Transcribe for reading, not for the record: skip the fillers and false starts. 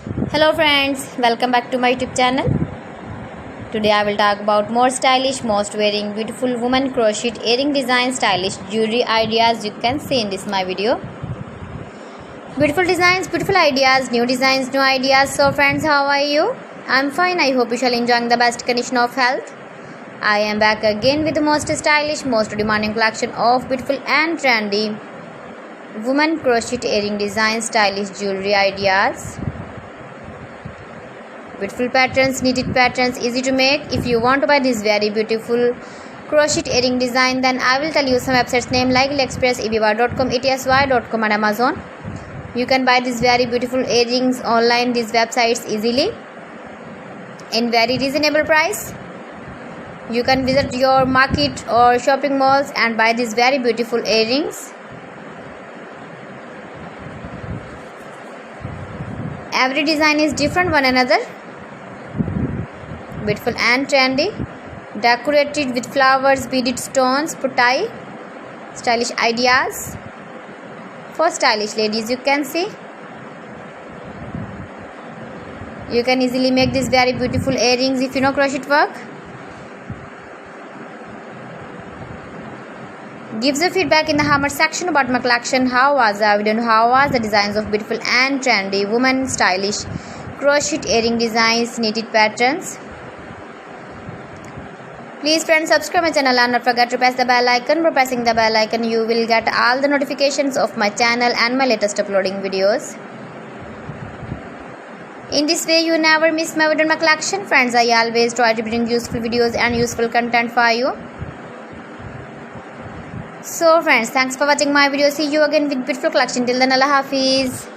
Hello friends, welcome back to my YouTube channel. Today I will talk about more stylish, most wearing beautiful woman crochet earring design, stylish jewelry ideas you can see in this my video. Beautiful designs, beautiful ideas, new designs, new ideas. So friends, how are you? I'm fine. I hope you shall enjoying the best condition of health. I am back again with the most stylish, most demanding collection of beautiful and trendy woman crochet earring design, stylish jewelry ideas. Beautiful patterns, knitted patterns, easy to make. If you want to buy this very beautiful crochet earring design, then I will tell you some websites name like AliExpress, eBay.com, etsy.com and Amazon. You can buy these very beautiful earrings online, these websites easily in very reasonable price. You can visit your market or shopping malls and buy these very beautiful earrings. Every design is different one another. Beautiful and trendy, decorated with flowers, beaded stones, putai, stylish ideas for stylish ladies. You can see you can easily make these very beautiful earrings if you know crochet work. Give the feedback in the comment section about my collection. How was the video and how was the designs of beautiful and trendy woman stylish crochet earring designs, knitted patterns. Please friends, subscribe my channel and not forget to press the bell icon. By pressing the bell icon you will get all the notifications of my channel and my latest uploading videos. In this way you never miss my video and my collection. Friends, I always try to bring useful videos and useful content for you. So friends, thanks for watching my video. See you again with beautiful collection. Till then, Allah Hafiz.